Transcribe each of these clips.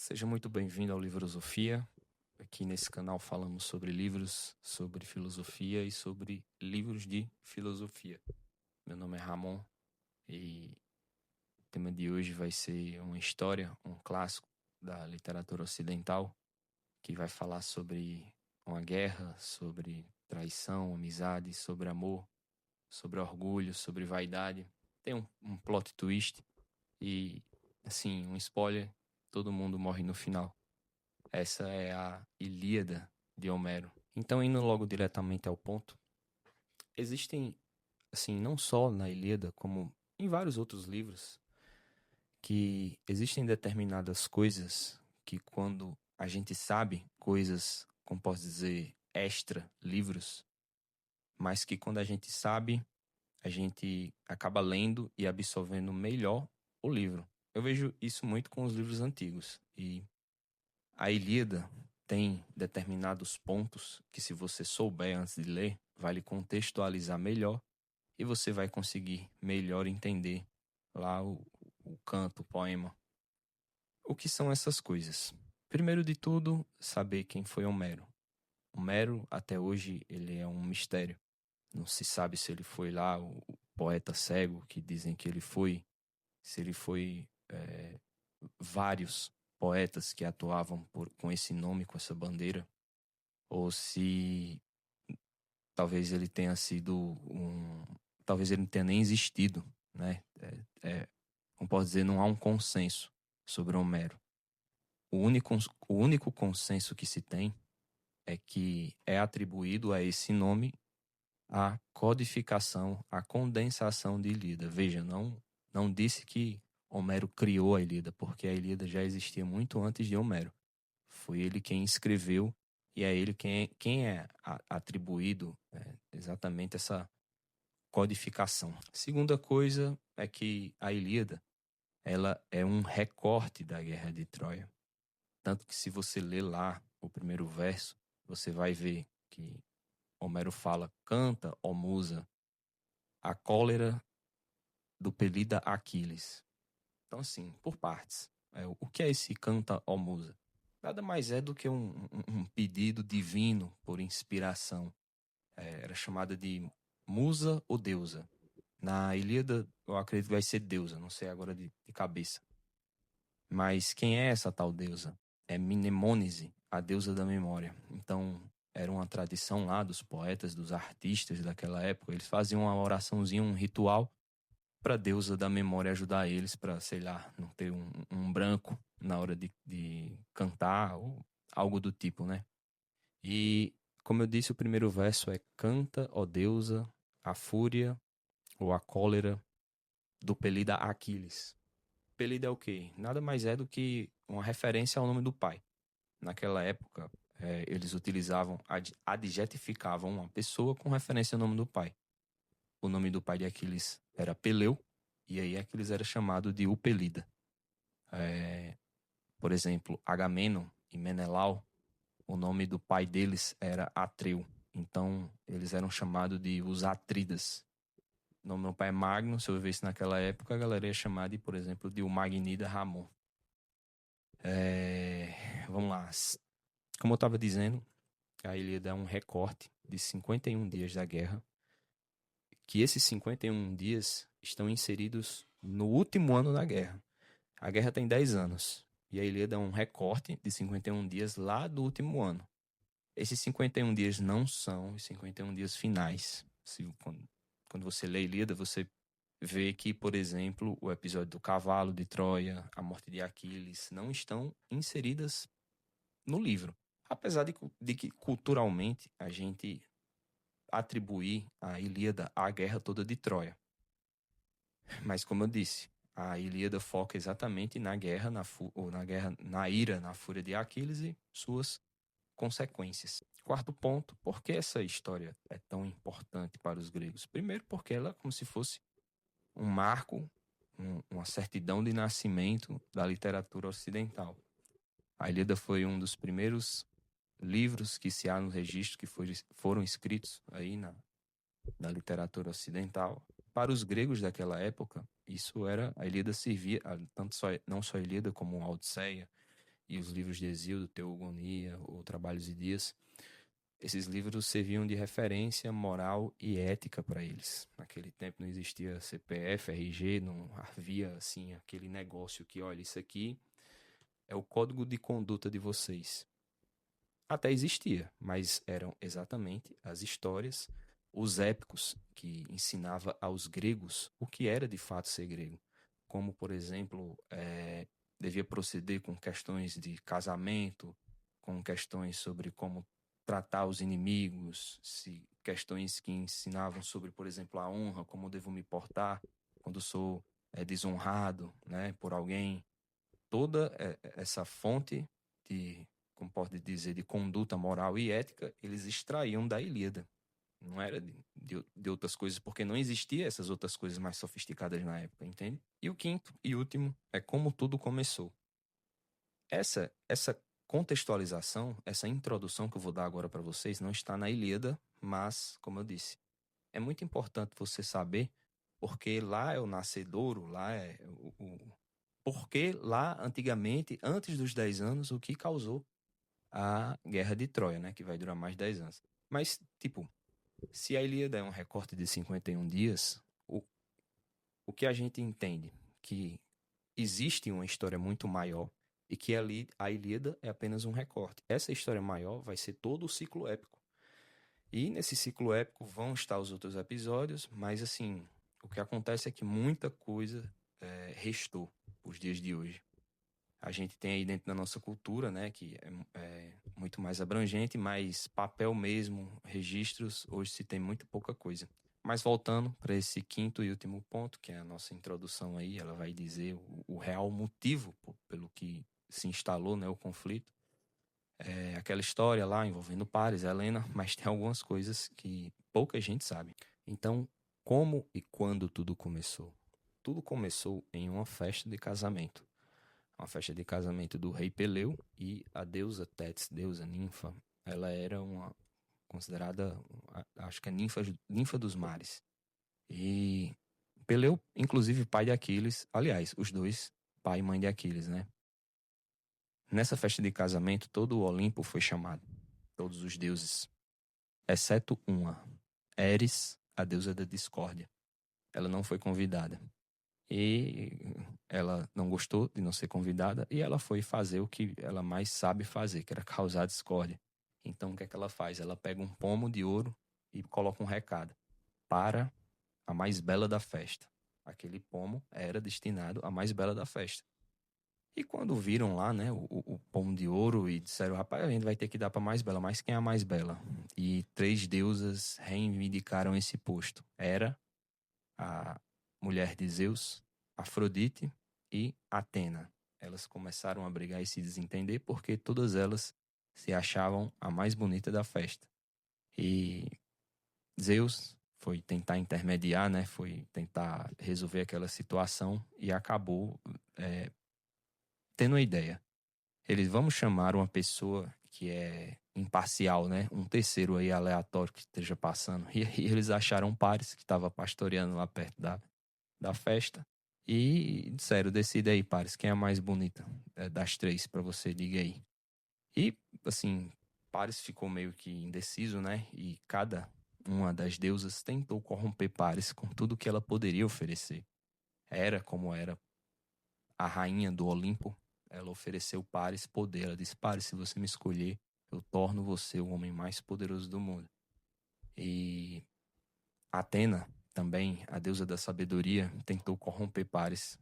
Seja muito bem-vindo ao Livrosofia. Aqui nesse canal falamos sobre livros, sobre filosofia e sobre livros de filosofia. Meu nome é Ramon e o tema de hoje vai ser uma história, um clássico da literatura ocidental, que vai falar sobre uma guerra, sobre traição, amizade, sobre amor, sobre orgulho, sobre vaidade. Tem um plot twist e, assim, um spoiler: todo mundo morre no final. Essa é a Ilíada de Homero. Então, indo logo diretamente ao ponto, existem, assim, não só na Ilíada, como em vários outros livros, que existem determinadas coisas que, quando a gente sabe coisas, como posso dizer, extra livros, mas que quando a gente sabe, a gente acaba lendo e absorvendo melhor o livro. Eu vejo isso muito com os livros antigos. E a Ilíada tem determinados pontos que, se você souber antes de ler, vai lhe contextualizar melhor e você vai conseguir melhor entender lá o canto, o poema. O que são essas coisas? Primeiro de tudo, saber quem foi Homero. Homero, até hoje, ele é um mistério. Não se sabe se ele foi lá o poeta cego, que dizem que ele foi, se ele foi vários poetas que atuavam com esse nome, com essa bandeira, ou se talvez ele tenha sido um. Talvez ele não tenha nem existido, né? Como posso dizer, não há um consenso sobre Homero. O único consenso que se tem é que é atribuído a esse nome a codificação, a condensação de Ilíada. Veja, não disse que Homero criou a Ilíada, porque a Ilíada já existia muito antes de Homero. Foi ele quem escreveu e é ele quem é atribuído exatamente essa codificação. Segunda coisa é que a Ilíada, ela é um recorte da Guerra de Troia. Tanto que, se você ler lá o primeiro verso, você vai ver que Homero fala: canta, ó musa, a cólera do pelida Aquiles. Então, assim, por partes. O que é esse canta, ó musa? Nada mais é do que um pedido divino por inspiração. Era chamada de musa ou deusa. Na Ilíada, eu acredito que vai ser deusa, não sei agora de cabeça. Mas quem é essa tal deusa? É Mnemônise, a deusa da memória. Então, era uma tradição lá dos poetas, dos artistas daquela época. Eles faziam uma oraçãozinha, um ritual, para a deusa da memória ajudar eles para, sei lá, não ter um branco na hora de cantar ou algo do tipo, né? E, como eu disse, o primeiro verso é: canta, ó deusa, a fúria ou a cólera do pelida Aquiles. Pelida é o quê? Nada mais é do que uma referência ao nome do pai. Naquela época, eles utilizavam, adjetificavam uma pessoa com referência ao nome do pai. O nome do pai de Aquiles era Peleu, e aí Aquiles era chamado de Upelida. Por exemplo, Agamenon e Menelau, o nome do pai deles era Atreu. Então, eles eram chamados de os Atridas. O nome do meu pai é Magno. Se eu vivesse naquela época, a galera ia chamar de, por exemplo, de o Magnida Ramon. Vamos lá. Como eu estava dizendo, a Ilíada é um recorte de 51 dias da guerra, que esses 51 dias estão inseridos no último ano da guerra. A guerra tem 10 anos, e a Ilíada é um recorte de 51 dias lá do último ano. Esses 51 dias não são os 51 dias finais. Quando você lê a Ilíada, você vê que, por exemplo, o episódio do cavalo de Troia, a morte de Aquiles, não estão inseridas no livro. Apesar de que culturalmente a gente atribuir a Ilíada à guerra toda de Troia. Mas, como eu disse, a Ilíada foca exatamente na guerra, na ira, na fúria de Aquiles e suas consequências. Quarto ponto: por que essa história é tão importante para os gregos? Primeiro, porque ela é como se fosse um marco, uma certidão de nascimento da literatura ocidental. A Ilíada foi um dos primeiros livros que se há no registro que foram escritos aí na literatura ocidental. Para os gregos daquela época, isso era, a Ilíada servia, tanto só, não só a Ilíada como a Odisseia e os livros de Hesíodo, Teogonia ou Trabalhos e Dias, esses livros serviam de referência moral e ética para eles. Naquele tempo não existia CPF, RG, não havia assim aquele negócio que, olha, isso aqui é o código de conduta de vocês. Até existia, mas eram exatamente as histórias, os épicos que ensinava aos gregos o que era de fato ser grego. Como, por exemplo, devia proceder com questões de casamento, com questões sobre como tratar os inimigos, questões que ensinavam sobre, por exemplo, a honra, como devo me portar quando sou desonrado, né, por alguém. Toda essa fonte de, como pode dizer, de conduta moral e ética, eles extraíam da Ilíada. Não era de outras coisas, porque não existia essas outras coisas mais sofisticadas na época, entende? E o quinto e último é como tudo começou. Essa contextualização, essa introdução que eu vou dar agora para vocês, não está na Ilíada, mas, como eu disse, é muito importante você saber porque lá é o nascedouro, lá é porque lá, antigamente, antes dos 10 anos, o que causou a Guerra de Troia, né? Que vai durar mais de 10 anos. Mas, tipo, se a Ilíada é um recorte de 51 dias, o que a gente entende? Que existe uma história muito maior e que ali a Ilíada é apenas um recorte. Essa história maior vai ser todo o ciclo épico. E nesse ciclo épico vão estar os outros episódios, mas assim, o que acontece é que muita coisa restou os dias de hoje. A gente tem aí dentro da nossa cultura, né, que é muito mais abrangente, mas papel mesmo, registros, hoje se tem muito pouca coisa. Mas voltando para esse quinto e último ponto, que é a nossa introdução aí, ela vai dizer o real motivo pelo que se instalou, né, o conflito. É aquela história lá envolvendo Paris, Helena, mas tem algumas coisas que pouca gente sabe. Então, como e quando tudo começou? Tudo começou em uma festa de casamento. Uma festa de casamento do rei Peleu e a deusa Tétis, deusa ninfa. Ela era uma considerada, acho que é ninfa dos mares. E Peleu, inclusive pai de Aquiles, aliás, os dois, pai e mãe de Aquiles, né? Nessa festa de casamento, todo o Olimpo foi chamado, todos os deuses, exceto uma, Eris, a deusa da discórdia. Ela não foi convidada. E ela não gostou de não ser convidada e ela foi fazer o que ela mais sabe fazer, que era causar discórdia. Então, o que é que ela faz? Ela pega um pomo de ouro e coloca um recado para a mais bela da festa. Aquele pomo era destinado à mais bela da festa. E quando viram lá, né, o pomo de ouro e disseram, rapaz, a gente vai ter que dar para a mais bela, mas quem é a mais bela? E três deusas reivindicaram esse posto. Era a mulher de Zeus, Afrodite e Atena. Elas começaram a brigar e se desentender porque todas elas se achavam a mais bonita da festa. E Zeus foi tentar intermediar, né? Foi tentar resolver aquela situação e acabou tendo uma ideia. Eles vamos chamar uma pessoa que é imparcial, né? Um terceiro aí aleatório que esteja passando. E aí eles acharam Paris, que estava pastoreando lá perto da festa. E disseram, decida aí, Paris, quem é a mais bonita das três para você, diga aí. E, assim, Paris ficou meio que indeciso, né? E cada uma das deusas tentou corromper Paris com tudo que ela poderia oferecer. Era como era a rainha do Olimpo, ela ofereceu Paris poder. Ela disse, Paris, se você me escolher, eu torno você o homem mais poderoso do mundo. E Atena, também, a deusa da sabedoria, tentou corromper Paris,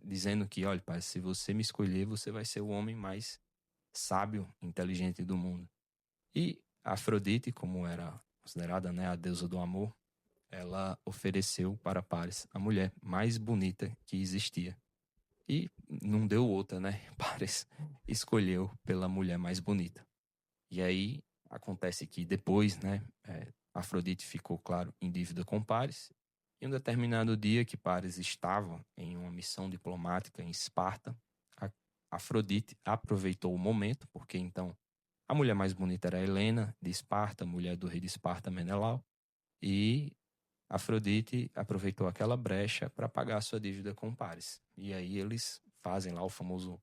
dizendo que, olha, Paris, se você me escolher, você vai ser o homem mais sábio, inteligente do mundo. E Afrodite, como era considerada, né, a deusa do amor, ela ofereceu para Paris a mulher mais bonita que existia. E não deu outra, né? Paris escolheu pela mulher mais bonita. E aí acontece que depois, né, Afrodite ficou, claro, em dívida com Paris. E um determinado dia que Paris estava em uma missão diplomática em Esparta, Afrodite aproveitou o momento, porque então a mulher mais bonita era Helena de Esparta, mulher do rei de Esparta, Menelau, e Afrodite aproveitou aquela brecha para pagar a sua dívida com Paris. E aí eles fazem lá o famoso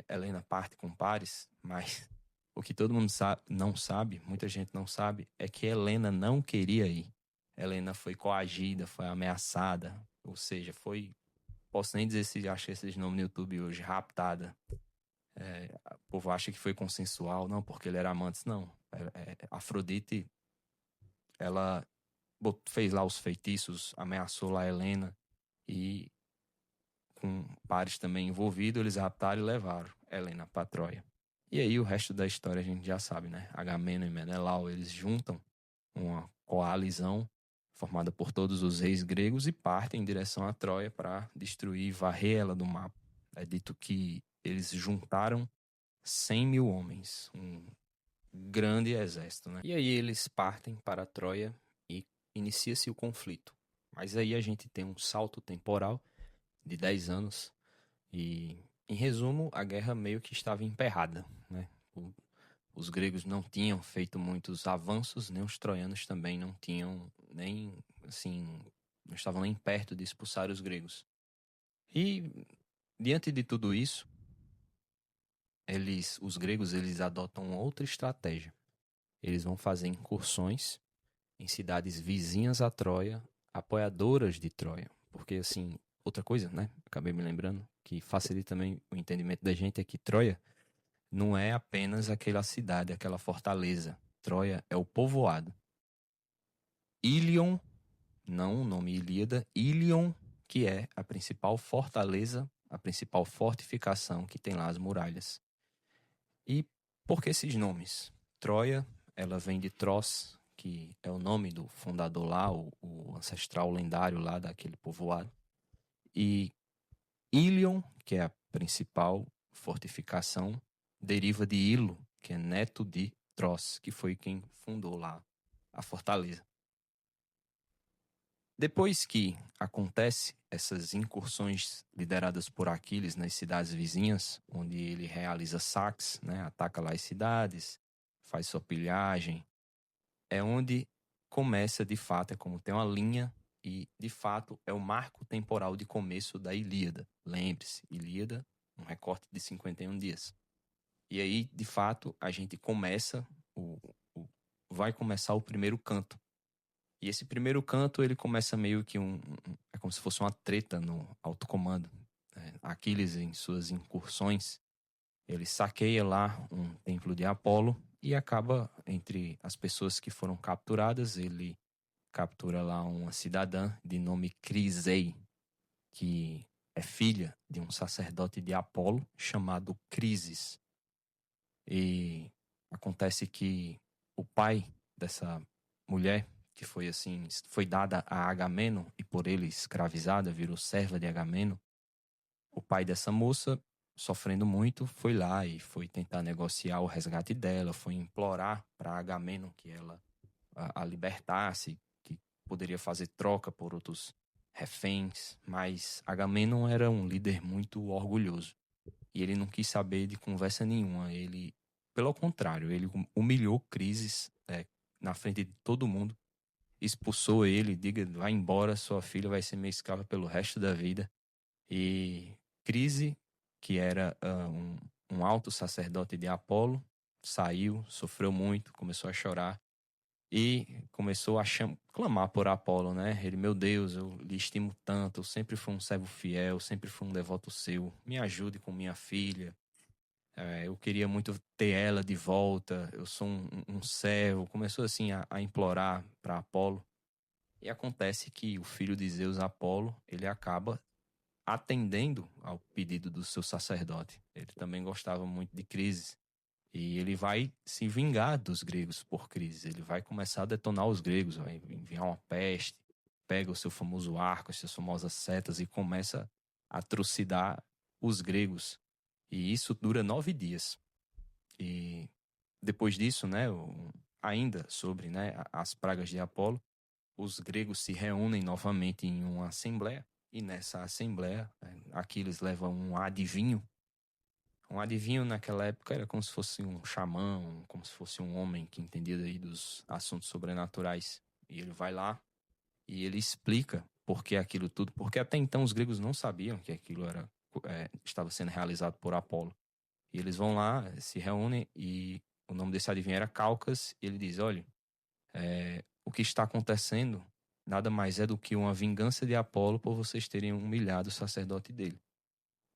Helena parte com Paris, mas o que todo mundo não sabe, muita gente não sabe, é que Helena não queria ir. Helena foi coagida, foi ameaçada, ou seja, posso nem dizer se acha esses nomes no YouTube hoje, raptada. O povo acha que foi consensual, não, porque ele era amante, não. Afrodite, ela fez lá os feitiços, ameaçou lá Helena e com Paris também envolvido, eles raptaram e levaram Helena para Troia. E aí o resto da história a gente já sabe, né? Agamemnon e Menelau, eles juntam uma coalizão formada por todos os reis gregos e partem em direção a Troia para destruir e varrer ela do mapa. É dito que eles juntaram 100 mil homens, um grande exército, né? E aí eles partem para Troia e inicia-se o conflito. Mas aí a gente tem um salto temporal de 10 anos e, em resumo, a guerra meio que estava emperrada, né? Os gregos não tinham feito muitos avanços, nem os troianos também não tinham nem, assim, não estavam nem perto de expulsar os gregos. E, diante de tudo isso, os gregos, eles adotam outra estratégia. Eles vão fazer incursões em cidades vizinhas a Troia, apoiadoras de Troia. Porque, assim, outra coisa, né? Acabei me lembrando, que facilita também o entendimento da gente, é que Troia não é apenas aquela cidade, aquela fortaleza. Troia é o povoado. Ilion, não o nome Ilíada, Ilion, que é a principal fortaleza, a principal fortificação que tem lá as muralhas. E por que esses nomes? Troia, ela vem de Tros, que é o nome do fundador lá, o ancestral lendário lá daquele povoado. E Ilion, que é a principal fortificação, deriva de Ilo, que é neto de Tros, que foi quem fundou lá a fortaleza. Depois que acontece essas incursões lideradas por Aquiles nas cidades vizinhas, onde ele realiza saques, né, ataca lá as cidades, faz sua pilhagem, é onde começa de fato, é como tem uma linha e de fato é o marco temporal de começo da Ilíada. Lembre-se, Ilíada, um recorte de 51 dias. E aí, de fato, a gente começa, vai começar o primeiro canto. E esse primeiro canto, ele começa meio que é como se fosse uma treta no alto comando. Aquiles, em suas incursões, ele saqueia lá um templo de Apolo e acaba, entre as pessoas que foram capturadas, ele captura lá uma cidadã de nome Crisei, que é filha de um sacerdote de Apolo chamado Crises. E acontece que o pai dessa mulher, que foi assim, foi dada a Agamemnon e por ele escravizada, virou serva de Agamemnon, o pai dessa moça, sofrendo muito, foi lá e foi tentar negociar o resgate dela, foi implorar para Agamemnon que ela a libertasse, que poderia fazer troca por outros reféns, mas Agamemnon era um líder muito orgulhoso e ele não quis saber de conversa nenhuma. Ele, pelo contrário, ele humilhou Crises na frente de todo mundo, expulsou ele, diga, vai embora, sua filha vai ser minha escrava pelo resto da vida. E Crise, que era um alto sacerdote de Apolo, saiu, sofreu muito, começou a chorar e começou a clamar por Apolo, né? Ele, meu Deus, eu lhe estimo tanto, eu sempre fui um servo fiel, sempre fui um devoto seu, me ajude com minha filha. Eu queria muito ter ela de volta, eu sou um servo. Começou assim a implorar para Apolo. E acontece que o filho de Zeus, Apolo, ele acaba atendendo ao pedido do seu sacerdote. Ele também gostava muito de Crises. E ele vai se vingar dos gregos por Crises. Ele vai começar a detonar os gregos, vai enviar uma peste, pega o seu famoso arco, as suas famosas setas e começa a trucidar os gregos. E isso dura 9 dias. E depois disso, né, ainda sobre, né, as pragas de Apolo, os gregos se reúnem novamente em uma assembleia. E nessa assembleia, Aquiles leva um adivinho. Um adivinho naquela época era como se fosse um xamã, como se fosse um homem que entendia aí dos assuntos sobrenaturais. E ele vai lá e ele explica por que aquilo tudo, porque até então os gregos não sabiam que aquilo era estava sendo realizado por Apolo. E eles vão lá, se reúnem, e o nome desse adivinho era Calcas, e ele diz: olha, o que está acontecendo nada mais é do que uma vingança de Apolo por vocês terem humilhado o sacerdote dele.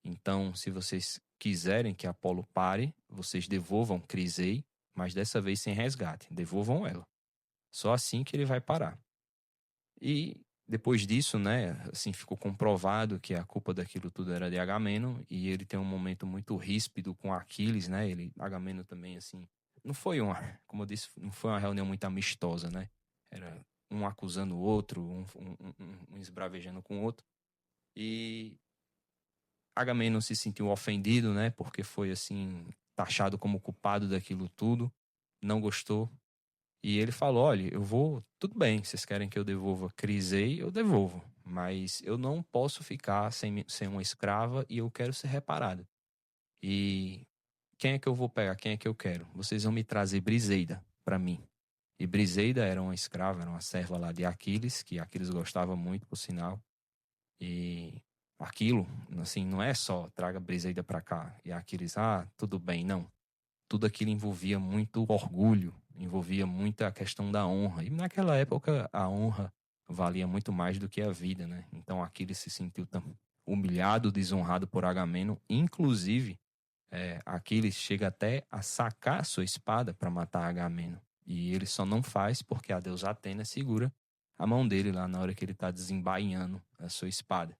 Então, se vocês quiserem que Apolo pare, vocês devolvam Crisei, mas dessa vez sem resgate. Devolvam ela. Só assim que ele vai parar. E depois disso, né, assim, ficou comprovado que a culpa daquilo tudo era de Agamemnon, e ele tem um momento muito ríspido com Aquiles, né? Agamemnon também, assim, não foi uma, como eu disse, não foi uma reunião muito amistosa, né? Era um acusando o outro, um esbravejando com o outro. E Agamemnon se sentiu ofendido, né? Porque foi, assim, taxado como culpado daquilo tudo. Não gostou. E ele falou: olha, eu vou. Tudo bem, vocês querem que eu devolva Crisei, eu devolvo. Mas eu não posso ficar sem uma escrava e eu quero ser reparado. E quem é que eu vou pegar? Quem é que eu quero? Vocês vão me trazer Briseida para mim. E Briseida era uma escrava, era uma serva lá de Aquiles, que Aquiles gostava muito, por sinal. E aquilo, assim, não é só traga Briseida para cá. E Aquiles, tudo bem, não. Tudo aquilo envolvia muito orgulho, envolvia muita questão da honra. E naquela época a honra valia muito mais do que a vida, né? Então Aquiles se sentiu tão humilhado, desonrado por Agamemnon. Inclusive, Aquiles chega até a sacar sua espada para matar Agamemnon. E ele só não faz porque a deusa Atena segura a mão dele lá na hora que ele está desembainhando a sua espada.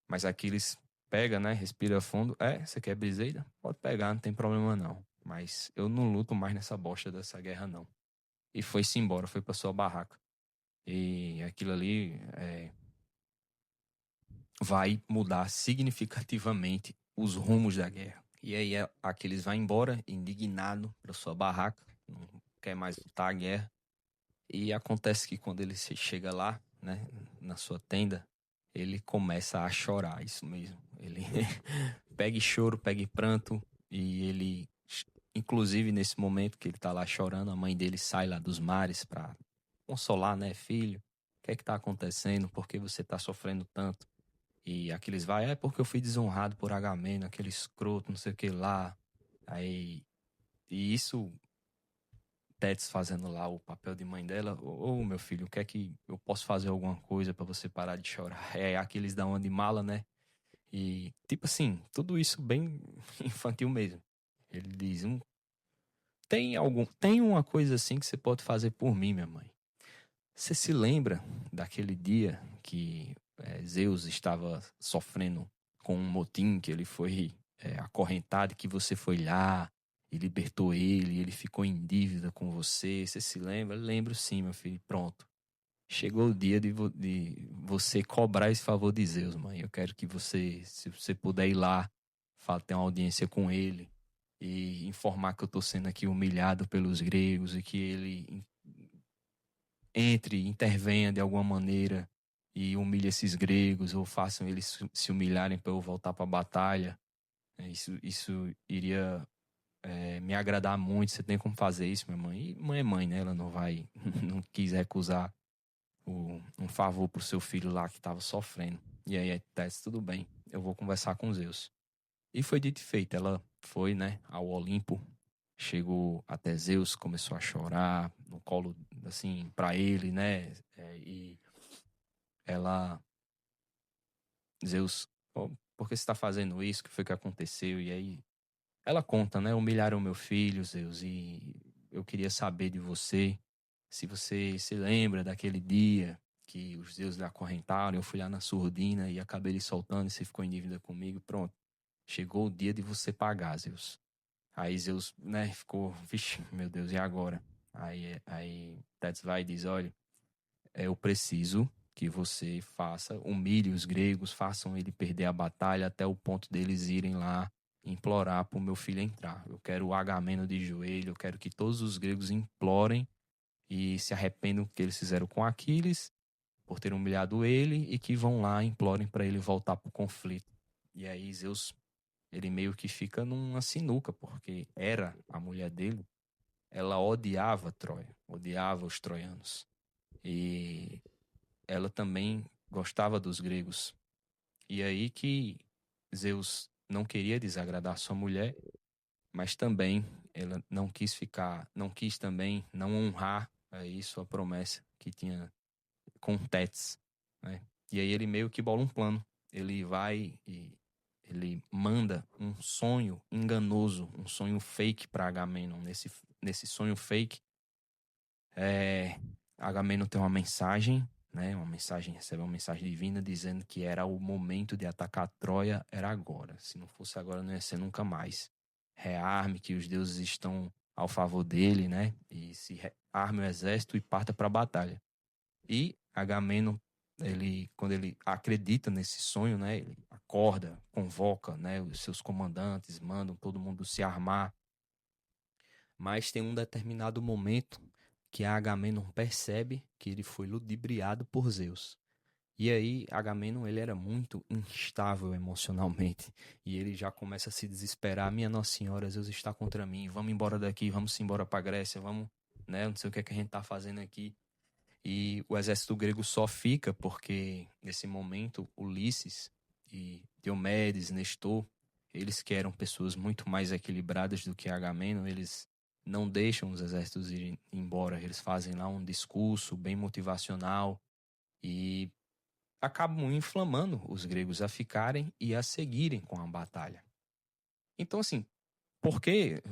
Mas Aquiles pega, né? Respira fundo. Você quer Briseida? Pode pegar, não tem problema não. Mas eu não luto mais nessa bosta dessa guerra, não. E foi-se embora, foi pra sua barraca. E aquilo ali vai mudar significativamente os rumos da guerra. E aí Aquiles vai embora, indignado pra sua barraca. Não quer mais lutar a guerra. E acontece que quando ele chega lá, né? Na sua tenda, ele começa a chorar, isso mesmo. Ele pega choro, pega pranto, e ele, inclusive nesse momento que ele tá lá chorando, a mãe dele sai lá dos mares pra consolar, né, filho? O que é que tá acontecendo? Por que você tá sofrendo tanto? E Aquiles vai, porque eu fui desonrado por Agamemnon, aquele escroto, não sei o que lá. Aí, e isso, Tétis fazendo lá o papel de mãe dela, meu filho, o que é que eu posso fazer alguma coisa pra você parar de chorar? Aquiles dá uma de mala, né? E, tipo assim, tudo isso bem infantil mesmo. Ele diz: tem uma coisa assim que você pode fazer por mim, minha mãe. Você se lembra daquele dia que Zeus estava sofrendo com um motim, que ele foi acorrentado, que você foi lá e libertou ele, e ele ficou em dívida com você? Você se lembra? Lembro sim, meu filho. Pronto. Chegou o dia de você cobrar esse favor de Zeus, mãe. Eu quero que você, se você puder ir lá, ter uma audiência com ele e informar que eu estou sendo aqui humilhado pelos gregos e que ele intervenha de alguma maneira e humilhe esses gregos ou façam eles se humilharem para eu voltar para a batalha. Isso iria me agradar muito. Você tem como fazer isso, minha mãe? E mãe é mãe, né? Ela não vai, não quis recusar um favor pro seu filho lá que estava sofrendo. E aí, Tess, tudo bem, eu vou conversar com Zeus. E foi dito e feito, ela foi, né, ao Olimpo, chegou até Zeus, começou a chorar no colo, assim, para ele, né, e ela, Zeus, por que você está fazendo isso? O que foi que aconteceu? E aí, ela conta, né, humilharam meu filho, Zeus, e eu queria saber de você, se você se lembra daquele dia que os deuses lhe acorrentaram, eu fui lá na surdina e acabei lhe soltando e você ficou em dívida comigo, pronto. Chegou o dia de você pagar, Zeus. Aí Zeus, né, ficou, vixe, meu Deus, e agora? Aí Tétis vai e diz, olha, eu preciso que você humilhe os gregos, façam ele perder a batalha até o ponto deles irem lá implorar para o meu filho entrar. Eu quero o Agamemnon de joelho, eu quero que todos os gregos implorem e se arrependam do que eles fizeram com Aquiles, por ter humilhado ele, e que vão lá e implorem para ele voltar para o conflito. E aí Zeus, ele meio que fica numa sinuca, porque era a mulher dele, ela odiava Troia, odiava os troianos. E ela também gostava dos gregos. E aí que Zeus não queria desagradar sua mulher, mas também ela não quis também não honrar aí sua promessa que tinha com Tétis, né? E aí ele meio que bola um plano. Ele vai e ele manda um sonho enganoso, um sonho fake para Agamenon. Nesse sonho fake, Agamenon tem uma mensagem, né? Recebe uma mensagem divina dizendo que era o momento de atacar Troia, era agora. Se não fosse agora, não ia ser nunca mais. Rearme que os deuses estão ao favor dele, né? E se arme o exército e parta para a batalha. E Agamenon, quando ele acredita nesse sonho, né, ele acorda, convoca, né, os seus comandantes, mandam todo mundo se armar. Mas tem um determinado momento que Agamenon percebe que ele foi ludibriado por Zeus. E aí, Agamenon, ele era muito instável emocionalmente. E ele já começa a se desesperar. Minha Nossa Senhora, Zeus está contra mim. Vamos embora daqui, vamos embora para Grécia, vamos, né? Não sei o que é que a gente tá fazendo aqui. E o exército grego só fica porque, nesse momento, Ulisses e Diomedes, Nestor, eles que eram pessoas muito mais equilibradas do que Agamenon, eles não deixam os exércitos irem embora. Eles fazem lá um discurso bem motivacional e acabam inflamando os gregos a ficarem e a seguirem com a batalha. Então, assim, por que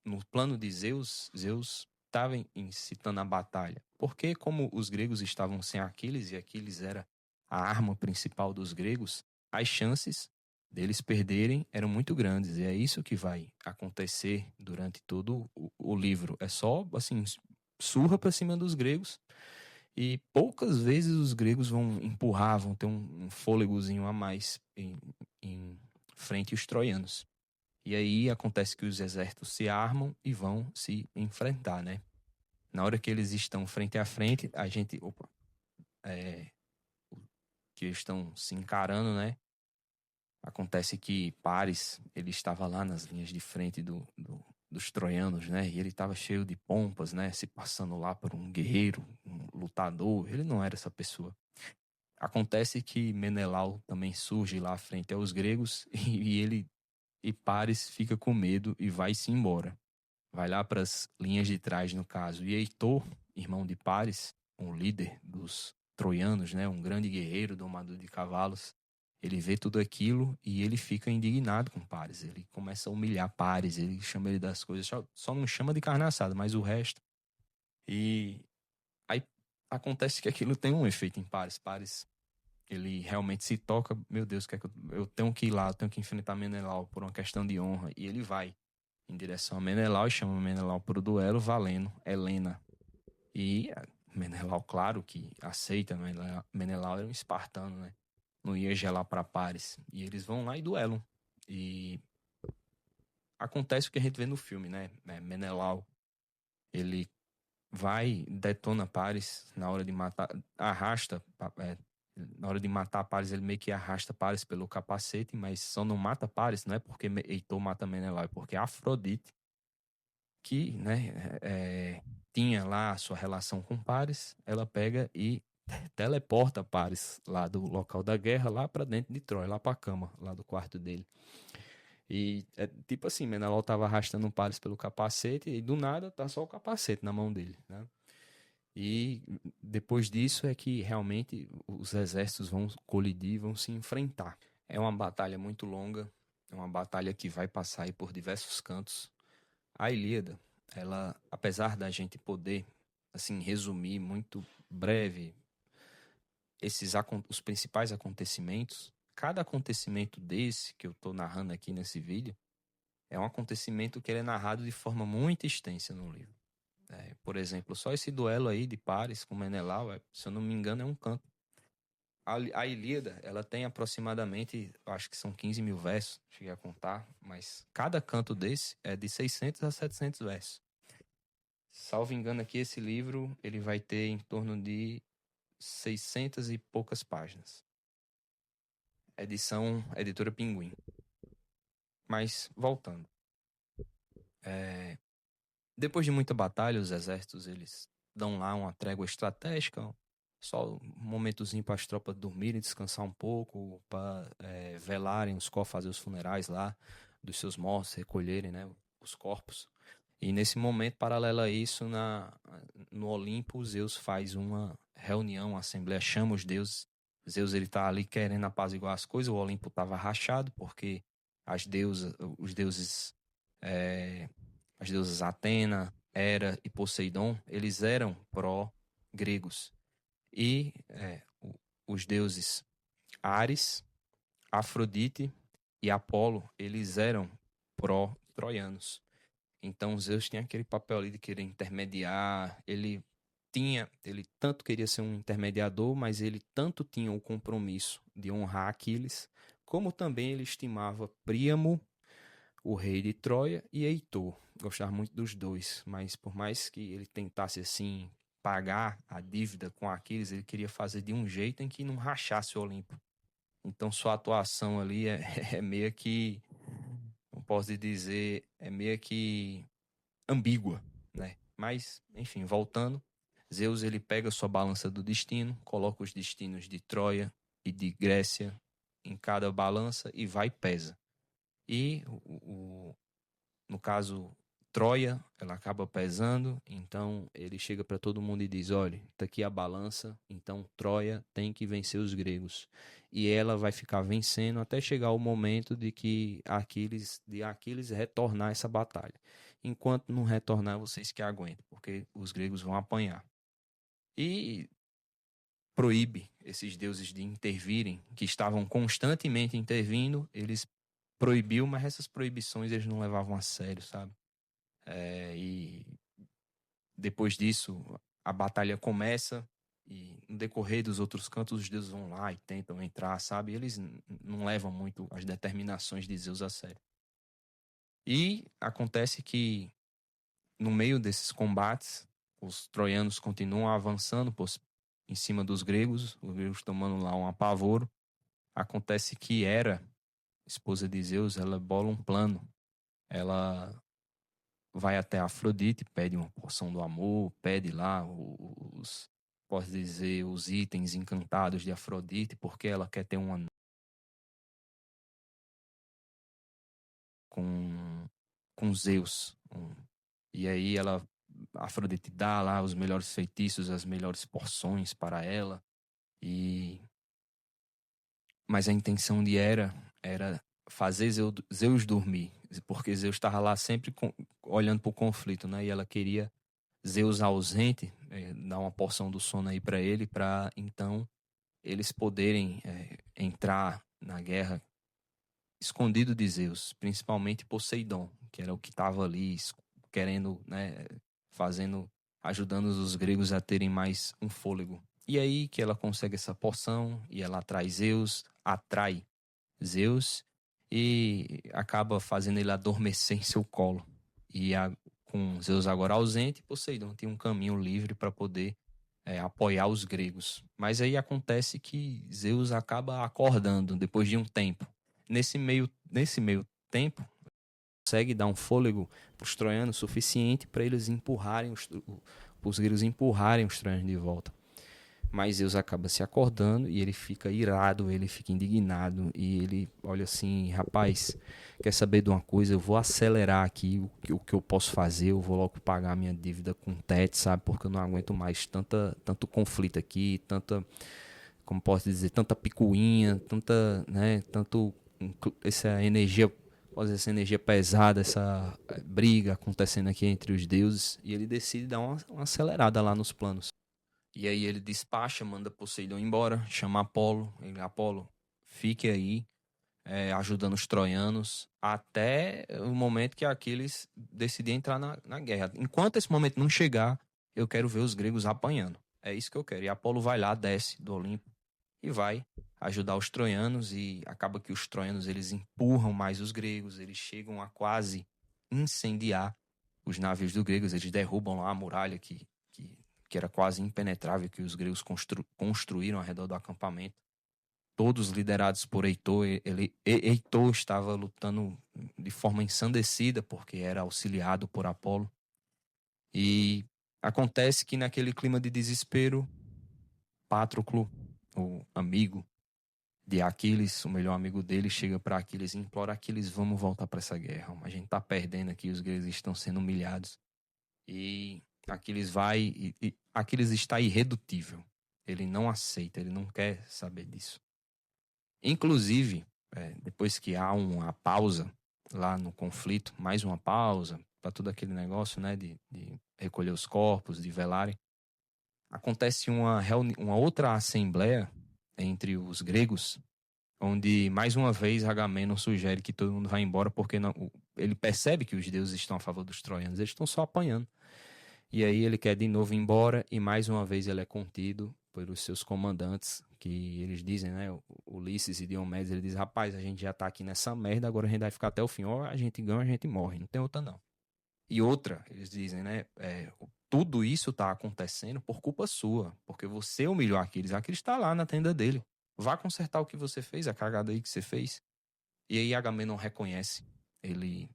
no plano de Zeus, Zeus estava incitando a batalha? Porque como os gregos estavam sem Aquiles e Aquiles era a arma principal dos gregos, as chances deles perderem eram muito grandes. E é isso que vai acontecer durante todo o livro. É só, assim, surra para cima dos gregos. E poucas vezes os gregos vão empurrar, vão ter um fôlegozinho a mais em frente aos troianos. E aí acontece que os exércitos se armam e vão se enfrentar, né? Na hora que eles estão frente a frente, a gente, que estão se encarando, né? Acontece que Paris, ele estava lá nas linhas de frente dos troianos, né? E ele estava cheio de pompas, né? Se passando lá por um guerreiro, um lutador. Ele não era essa pessoa. Acontece que Menelau também surge lá frente aos gregos e Paris fica com medo e vai-se embora. Vai lá para as linhas de trás, no caso. E Heitor, irmão de Paris, um líder dos troianos, né, um grande guerreiro, domador de cavalos, ele vê tudo aquilo e ele fica indignado com Paris. Ele começa a humilhar Paris, ele chama ele das coisas, só não chama de carne assada, mas o resto. E aí acontece que aquilo tem um efeito em Paris. Paris, ele realmente se toca, meu Deus, eu tenho que ir lá, eu tenho que enfrentar Menelau por uma questão de honra. E ele vai em direção a Menelau e chama Menelau para o duelo, valendo Helena. E Menelau, claro que aceita, Menelau era um espartano, né? Não ia gelar para Paris. E eles vão lá e duelam. E acontece o que a gente vê no filme, né? Menelau, ele vai, detona Paris na hora de matar, arrasta, na hora de matar Paris, ele meio que arrasta Paris pelo capacete, mas só não mata Paris, não é porque Heitor mata Menelau, é porque Afrodite, que, né, tinha lá a sua relação com Paris, ela pega e teleporta Paris lá do local da guerra, lá pra dentro de Troia, lá pra cama, lá do quarto dele. E é tipo assim, Menelau tava arrastando Paris pelo capacete e do nada tá só o capacete na mão dele, né? E depois disso é que realmente os exércitos vão colidir, vão se enfrentar. É uma batalha muito longa, é uma batalha que vai passar aí por diversos cantos. A Ilíada, ela, apesar da gente poder, assim, resumir muito breve os principais acontecimentos, cada acontecimento desse que eu estou narrando aqui nesse vídeo é um acontecimento que ele é narrado de forma muito extensa no livro. Por exemplo, só esse duelo aí de Paris com Menelau, se eu não me engano, é um canto. A Ilíada, ela tem aproximadamente, acho que são 15 mil versos, cheguei a contar, mas cada canto desse é de 600 a 700 versos. Salvo engano aqui, esse livro ele vai ter em torno de 600 e poucas páginas. Edição Editora Pinguim. Mas, voltando. Depois de muita batalha, os exércitos eles dão lá uma trégua estratégica, só um momentozinho para as tropas dormirem, descansar um pouco, para velarem os corpos, fazer os funerais lá dos seus mortos, recolherem, né, os corpos. E nesse momento, paralelo a isso, no Olimpo, Zeus faz uma reunião, uma assembleia, chama os deuses. Zeus ele tá ali querendo apaziguar as coisas, o Olimpo estava rachado, porque as deusas, os deuses, é, as deusas Atena, Hera e Poseidon, eles eram pró-gregos. E os deuses Ares, Afrodite e Apolo, eles eram pró-troianos. Então Zeus tinha aquele papel ali de querer intermediar, ele tanto queria ser um intermediador, mas ele tanto tinha o compromisso de honrar Aquiles, como também ele estimava Príamo, o rei de Troia, e Heitor. Gostava muito dos dois, mas por mais que ele tentasse assim pagar a dívida com Aquiles, ele queria fazer de um jeito em que não rachasse o Olimpo. Então sua atuação ali é meio que, não posso dizer, é meio que ambígua, né? Mas, enfim, voltando, Zeus ele pega sua balança do destino, coloca os destinos de Troia e de Grécia em cada balança e vai e pesa. E no caso Troia, ela acaba pesando, então ele chega para todo mundo e diz: olha, tá aqui a balança, então Troia tem que vencer os gregos. E ela vai ficar vencendo até chegar o momento de que Aquiles retornar essa batalha. Enquanto não retornar, vocês que aguentam, porque os gregos vão apanhar. E proíbe esses deuses de intervirem, que estavam constantemente intervindo, eles proibiu, mas essas proibições eles não levavam a sério, sabe? E depois disso, a batalha começa e no decorrer dos outros cantos, os deuses vão lá e tentam entrar, sabe? Eles não levam muito as determinações de Zeus a sério. E acontece que, no meio desses combates, os troianos continuam avançando em cima dos gregos, os gregos tomando lá um apavoro. Acontece que Hera, esposa de Zeus, ela bola um plano. Ela vai até Afrodite, pede uma porção do amor, pede lá posso dizer, os itens encantados de Afrodite, porque ela quer ter uma com, com Zeus. E aí Afrodite dá lá os melhores feitiços, as melhores porções para ela. E mas a intenção de Hera era fazer Zeus dormir, porque Zeus estava lá sempre olhando para o conflito, né? E ela queria Zeus ausente, dar uma porção do sono aí para ele, para então eles poderem entrar na guerra escondido de Zeus, principalmente Poseidon, que era o que estava ali querendo, né, fazendo, ajudando os gregos a terem mais um fôlego. E aí que ela consegue essa porção e ela atrai Zeus e acaba fazendo ele adormecer em seu colo. E com Zeus agora ausente, Poseidon tem um caminho livre para poder apoiar os gregos. Mas aí acontece que Zeus acaba acordando depois de um tempo. Nesse meio tempo, consegue dar um fôlego para os troianos suficiente para eles empurrarem os gregos empurrarem os troianos de volta. Mas Zeus acaba se acordando e ele fica irado, ele fica indignado e ele olha assim, rapaz, quer saber de uma coisa? Eu vou acelerar aqui o que eu posso fazer, eu vou logo pagar minha dívida com o Tete, sabe? Porque eu não aguento mais tanto conflito aqui, como posso dizer, tanta picuinha, essa energia, essa energia pesada, essa briga acontecendo aqui entre os deuses e ele decide dar uma acelerada lá nos planos. E aí ele despacha, manda Poseidon embora, chama Apolo. Apolo, fique aí, ajudando os troianos, até o momento que Aquiles decidir entrar na guerra. Enquanto esse momento não chegar, eu quero ver os gregos apanhando. É isso que eu quero. E Apolo vai lá, desce do Olimpo e vai ajudar os troianos e acaba que os troianos eles empurram mais os gregos, eles chegam a quase incendiar os navios dos gregos, eles derrubam lá a muralha que era quase impenetrável que os gregos construíram ao redor do acampamento. Todos liderados por Heitor. Heitor estava lutando de forma ensandecida porque era auxiliado por Apolo. E acontece que naquele clima de desespero, Patroclo, o amigo de Aquiles, o melhor amigo dele, chega para Aquiles e implora: Aquiles, vamos voltar para essa guerra. A gente tá perdendo aqui, os gregos estão sendo humilhados. E Aquiles vai e Aquiles está irredutível. Ele não aceita, ele não quer saber disso. Inclusive, depois que há uma pausa lá no conflito, mais uma pausa para todo aquele negócio, né, de recolher os corpos, de velarem, acontece uma outra assembleia entre os gregos, onde mais uma vez Agamenon sugere que todo mundo vá embora porque ele percebe que os deuses estão a favor dos troianos, eles estão só apanhando. E aí ele quer de novo ir embora e mais uma vez ele é contido pelos seus comandantes, que eles dizem, né, Ulisses e Diomedes, ele diz: rapaz, a gente já tá aqui nessa merda, agora a gente vai ficar até o fim, ou a gente ganha ou a gente morre, não tem outra não. E outra, eles dizem, né, tudo isso tá acontecendo por culpa sua, porque você humilhou Aquiles, Aquiles está lá na tenda dele, vá consertar o que você fez, a cagada aí que você fez. E aí Agamenon reconhece, ele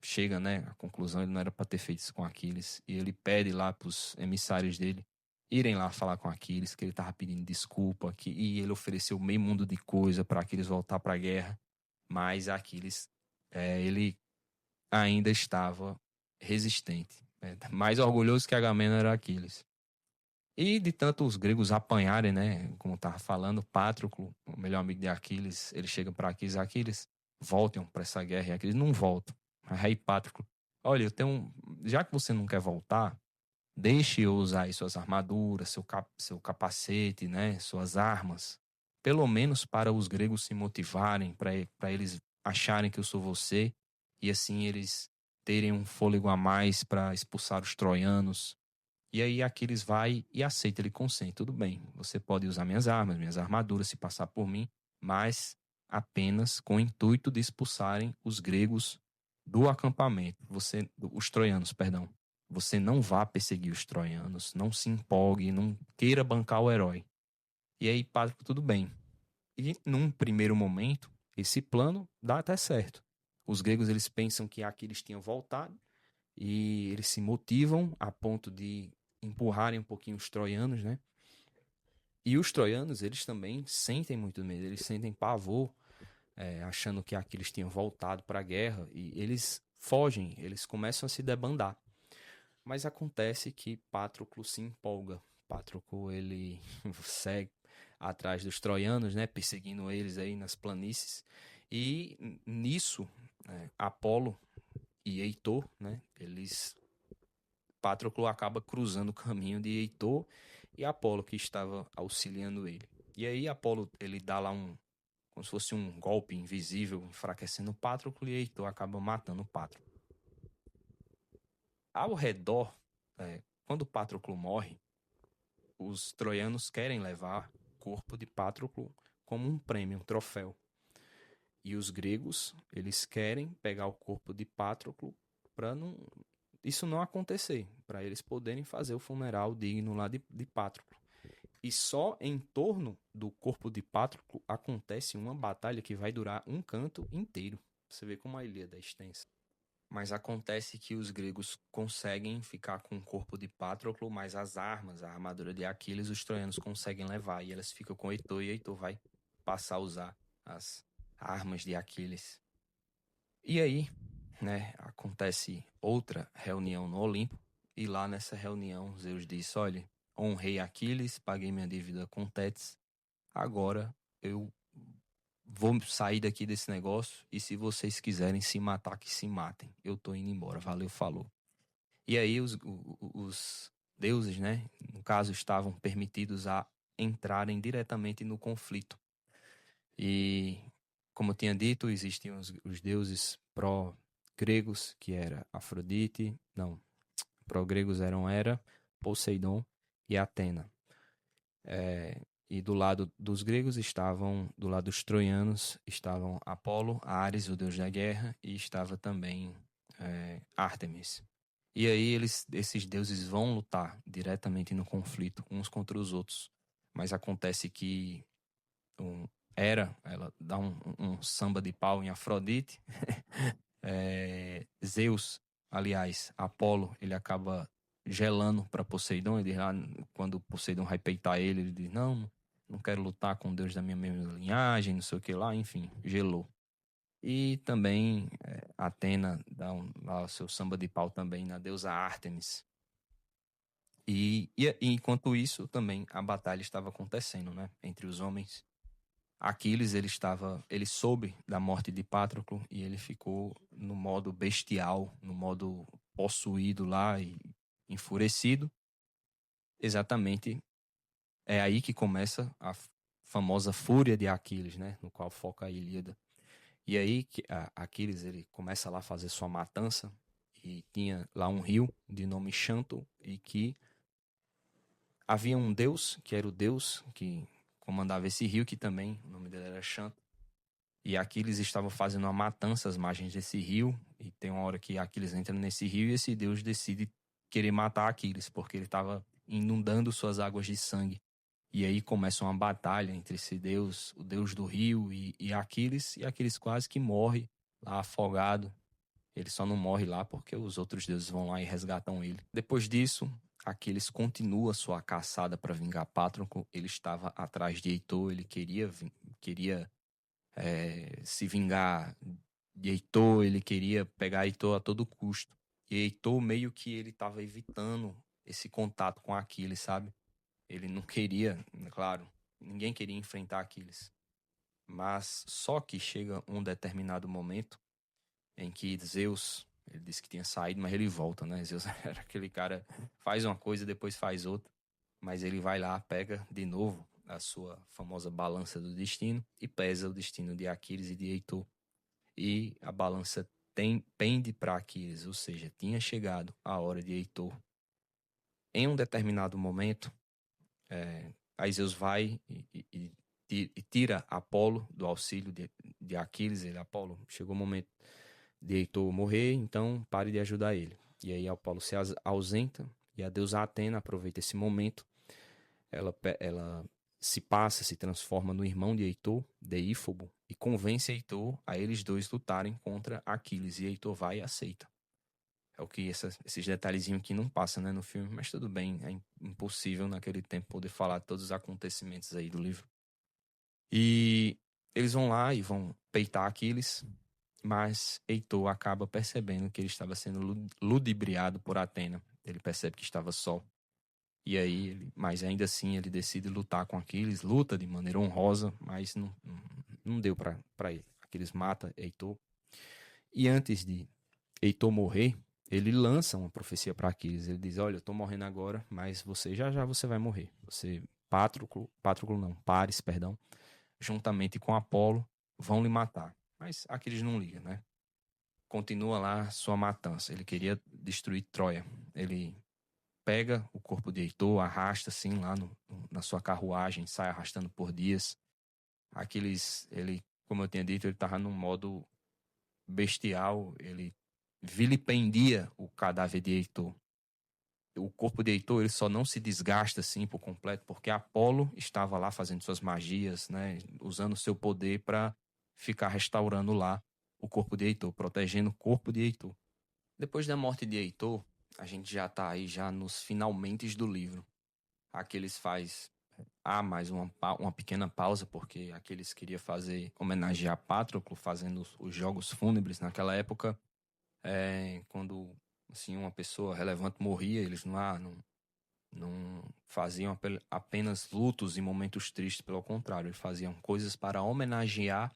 chega, né, à conclusão, ele não era para ter feito isso com Aquiles, e ele pede lá pros emissários dele irem lá falar com Aquiles, que ele tava pedindo desculpa, e ele ofereceu meio mundo de coisa para Aquiles voltar para a guerra, mas Aquiles, ele ainda estava resistente, né? Mais orgulhoso que Agamenon era Aquiles. E de tanto os gregos apanharem, né, como tava falando, Patroclo, o melhor amigo de Aquiles, ele chega para Aquiles: Aquiles, voltem para essa guerra, e Aquiles não volta. Aí Patroclo: olha, já que você não quer voltar, deixe eu usar aí suas armaduras, seu capacete, né, suas armas, pelo menos para os gregos se motivarem, para eles acharem que eu sou você, e assim eles terem um fôlego a mais para expulsar os troianos. E aí Aquiles vai e aceita, ele consente: tudo bem, você pode usar minhas armas, minhas armaduras, se passar por mim, mas apenas com o intuito de expulsarem os gregos do acampamento. Os troianos, perdão. Você não vá perseguir os troianos, não se empolgue, não queira bancar o herói. E aí, Patroclo, tudo bem. E num primeiro momento, esse plano dá até certo. Os gregos, eles pensam que Aquiles tinha voltado e eles se motivam a ponto de empurrarem um pouquinho os troianos, né? E os troianos, eles também sentem muito medo, eles sentem pavor, achando que Aquiles tinha voltado para a guerra, e eles fogem, eles começam a se debandar. Mas acontece que Patroclo se empolga. Patroclo, ele segue atrás dos troianos, né, perseguindo eles aí nas planícies. E nisso, Apolo e Heitor, né, Patroclo acaba cruzando o caminho de Heitor e Apolo, que estava auxiliando ele. E aí Apolo, ele dá lá como se fosse um golpe invisível, enfraquecendo Patroclo, e Heitor acaba matando Patroclo. Ao redor, quando Patroclo morre, os troianos querem levar o corpo de Patroclo como um prêmio, um troféu. E os gregos, eles querem pegar o corpo de Patroclo para isso não acontecer, para eles poderem fazer o funeral digno lá de Patroclo. E só em torno do corpo de Patroclo acontece uma batalha que vai durar um canto inteiro. Você vê como a Ilíada é extensa. Mas acontece que os gregos conseguem ficar com o corpo de Patroclo, mas as armas, a armadura de Aquiles, os troianos conseguem levar. E elas ficam com Heitor, e Heitor vai passar a usar as armas de Aquiles. E aí, né, acontece outra reunião no Olimpo. E lá nessa reunião, Zeus diz: olha, honrei Aquiles, paguei minha dívida com Tétis. Agora eu vou sair daqui desse negócio, e se vocês quiserem se matar, que se matem. Eu tô indo embora. Valeu, falou. E aí os deuses, né, no caso, estavam permitidos a entrarem diretamente no conflito. E, como eu tinha dito, existiam os deuses pró-gregos, que era Afrodite, não, pró-gregos eram Hera, Poseidon e Atena. E do lado dos gregos do lado dos troianos, estavam Apolo, Ares, o deus da guerra, e estava também Ártemis. E aí esses deuses vão lutar diretamente no conflito, uns contra os outros. Mas acontece que Hera, ela dá um samba de pau em Afrodite. Zeus, aliás, Apolo, ele acaba gelando para Poseidon. Ele lá, quando Poseidon vai peitar ele, ele diz: Não, não quero lutar com o Deus da minha mesma linhagem, não sei o que lá, enfim, gelou. E também Atena dá lá o seu samba de pau também na deusa Ártemis. E enquanto isso, também a batalha estava acontecendo, né, entre os homens. Aquiles, ele soube da morte de Patroclo e ele ficou no modo bestial, no modo possuído lá e enfurecido. Exatamente, é aí que começa a famosa fúria de Aquiles, né, no qual foca a Ilíada. E aí que Aquiles ele começa lá a fazer sua matança e tinha lá um rio de nome Xanto e que havia um deus, que era o deus que comandava esse rio, que também o nome dele era Xanto. E Aquiles estava fazendo uma matança às margens desse rio. E tem uma hora que Aquiles entra nesse rio e esse deus decide querer matar Aquiles, porque ele estava inundando suas águas de sangue. E aí começa uma batalha entre esse deus, o deus do rio, e Aquiles. E Aquiles quase que morre lá afogado. Ele só não morre lá porque os outros deuses vão lá e resgatam ele. Depois disso, Aquiles continua sua caçada para vingar Patroclo. Ele estava atrás de Heitor, ele queria se vingar de Heitor, ele queria pegar Heitor a todo custo. E Heitor meio que ele estava evitando esse contato com Aquiles, sabe? Ele não queria, claro, ninguém queria enfrentar Aquiles. Mas só que chega um determinado momento em que Zeus, ele disse que tinha saído, mas ele volta, né? Zeus era aquele cara, faz uma coisa, depois faz outra. Mas ele vai lá, pega de novo a sua famosa balança do destino e pesa o destino de Aquiles e de Heitor. E a balança pende para Aquiles, ou seja, tinha chegado a hora de Heitor. Em um determinado momento, aí Zeus vai e tira Apolo do auxílio de Aquiles. Ele, Apolo, chegou o momento de Heitor morrer, então pare de ajudar ele. E aí Apolo se ausenta e a deusa Atena aproveita esse momento. Ela se transforma no irmão de Heitor, Deífobo, e convence Heitor a eles dois lutarem contra Aquiles. E Heitor vai e aceita. É o que esses detalhezinhos aqui não passam, né, no filme, mas tudo bem, é impossível naquele tempo poder falar todos os acontecimentos aí do livro. E eles vão lá e vão peitar Aquiles, mas Heitor acaba percebendo que ele estava sendo ludibriado por Atena. Ele percebe que estava só. E aí, mas ainda assim ele decide lutar com Aquiles, luta de maneira honrosa, mas não deu para ele. Aquiles mata Heitor. E antes de Heitor morrer, ele lança uma profecia para Aquiles. Ele diz: Olha, eu tô morrendo agora, mas você já você vai morrer. Você, Patroclo não, Paris, perdão, juntamente com Apolo, vão lhe matar. Mas Aquiles não liga, né? Continua lá sua matança. Ele queria destruir Troia. Ele pega o corpo de Heitor, arrasta assim lá na sua carruagem, sai arrastando por dias. Aquiles, ele, como eu tinha dito, ele estava num modo bestial. Ele vilipendia o cadáver de Heitor. O corpo de Heitor ele só não se desgasta assim por completo porque Apolo estava lá fazendo suas magias, né, usando seu poder para ficar restaurando lá o corpo de Heitor, protegendo o corpo de Heitor. Depois da morte de Heitor, a gente já está aí já nos finalmentes do livro. Aqueles faz mais uma pequena pausa porque aqueles queria fazer homenagear Patroclo fazendo os jogos fúnebres naquela época, quando assim uma pessoa relevante morria, eles não faziam apenas lutos e momentos tristes, pelo contrário, eles faziam coisas para homenagear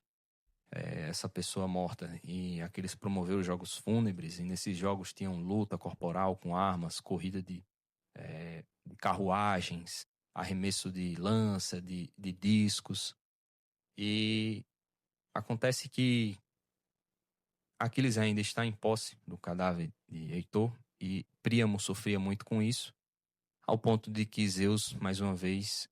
essa pessoa morta. E aqueles promoveram os jogos fúnebres, e nesses jogos tinham luta corporal com armas, corrida de carruagens, arremesso de lança, de discos. E acontece que Aquiles ainda está em posse do cadáver de Heitor, e Príamo sofria muito com isso, ao ponto de que Zeus, mais uma vez,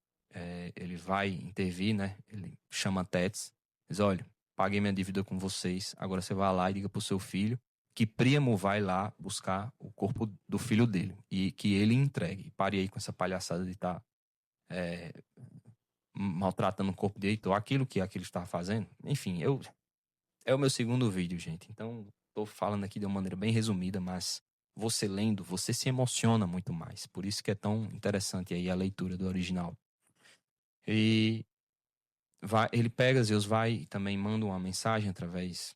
ele vai intervir, né? Ele chama Tétis, diz: olha, paguei minha dívida com vocês, agora você vai lá e diga pro seu filho que Príamo vai lá buscar o corpo do filho dele e que ele entregue. Pare aí com essa palhaçada de estar maltratando o corpo de Heitor, aquilo que aquele estava fazendo. Enfim, é o meu segundo vídeo, gente. Então, tô falando aqui de uma maneira bem resumida, mas você lendo, você se emociona muito mais. Por isso que é tão interessante aí a leitura do original. E ele pega, Zeus vai e também manda uma mensagem através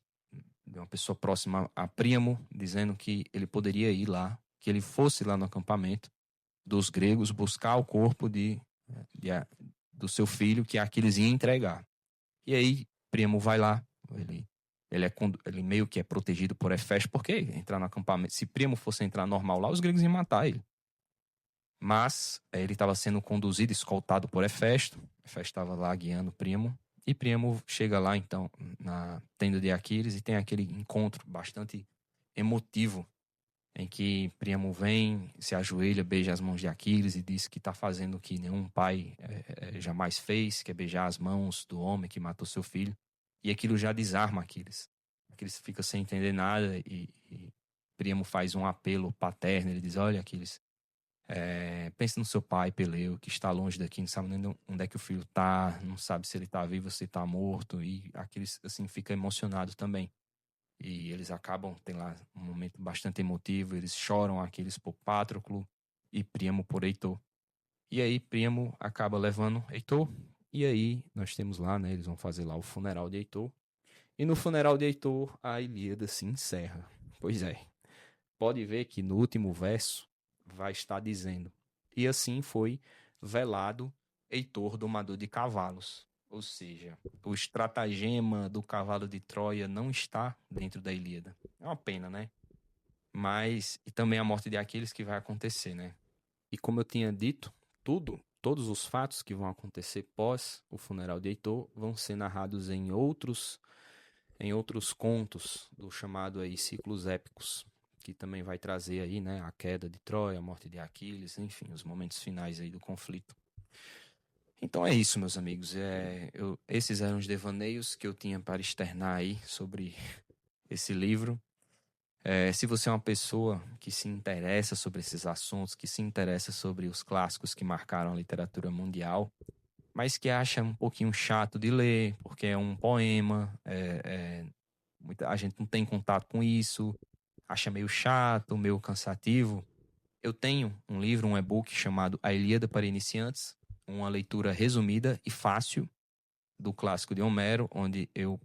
de uma pessoa próxima a Príamo, dizendo que ele poderia ir lá, que ele fosse lá no acampamento dos gregos buscar o corpo de, do seu filho, que Aquiles ia entregar. E aí, Príamo vai lá, ele meio que é protegido por Hefesto, porque entrar no acampamento, se Príamo fosse entrar normal lá, os gregos iam matar ele. Mas ele estava sendo conduzido, escoltado por Hefesto. Hefesto estava lá guiando Príamo. E Príamo chega lá, então, na tenda de Aquiles e tem aquele encontro bastante emotivo em que Príamo vem, se ajoelha, beija as mãos de Aquiles e diz que está fazendo o que nenhum pai jamais fez, que é beijar as mãos do homem que matou seu filho. E aquilo já desarma Aquiles. Aquiles fica sem entender nada e Príamo faz um apelo paterno. Ele diz, olha, Aquiles, pense no seu pai, Peleu, que está longe daqui, não sabe nem onde é que o filho está, não sabe se ele está vivo ou se está morto. E Aquiles, assim, fica emocionado também. E eles acabam, tem lá um momento bastante emotivo, eles choram Aquiles por Patroclo e Príamo por Heitor. E aí Príamo acaba levando Heitor, e aí nós temos lá, né, eles vão fazer lá o funeral de Heitor. E no funeral de Heitor, a Ilíada se encerra. Pois é, pode ver que no último verso vai estar dizendo: e assim foi velado Heitor, domador de cavalos. Ou seja, o estratagema do cavalo de Troia não está dentro da Ilíada. É uma pena, né? Mas, e também a morte de Aquiles que vai acontecer, né? E como eu tinha dito, todos os fatos que vão acontecer pós o funeral de Heitor vão ser narrados em outros contos do chamado aí ciclos épicos, que também vai trazer aí, né, a queda de Troia, a morte de Aquiles, enfim, os momentos finais aí do conflito. Então é isso, meus amigos. Esses eram os devaneios que eu tinha para externar aí sobre esse livro. Se você é uma pessoa que se interessa sobre esses assuntos, que se interessa sobre os clássicos que marcaram a literatura mundial, mas que acha um pouquinho chato de ler, porque é um poema, a gente não tem contato com isso, acha meio chato, meio cansativo. Eu tenho um livro, um e-book chamado A Ilíada para Iniciantes, uma leitura resumida e fácil do clássico de Homero, onde eu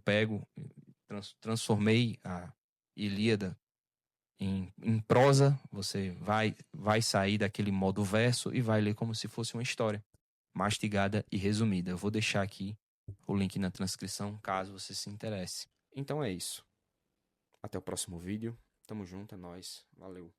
transformei a Ilíada em prosa. Você vai sair daquele modo verso e vai ler como se fosse uma história, mastigada e resumida. Eu vou deixar aqui o link na transcrição, caso você se interesse. Então é isso. Até o próximo vídeo. Tamo junto, é nóis. Valeu.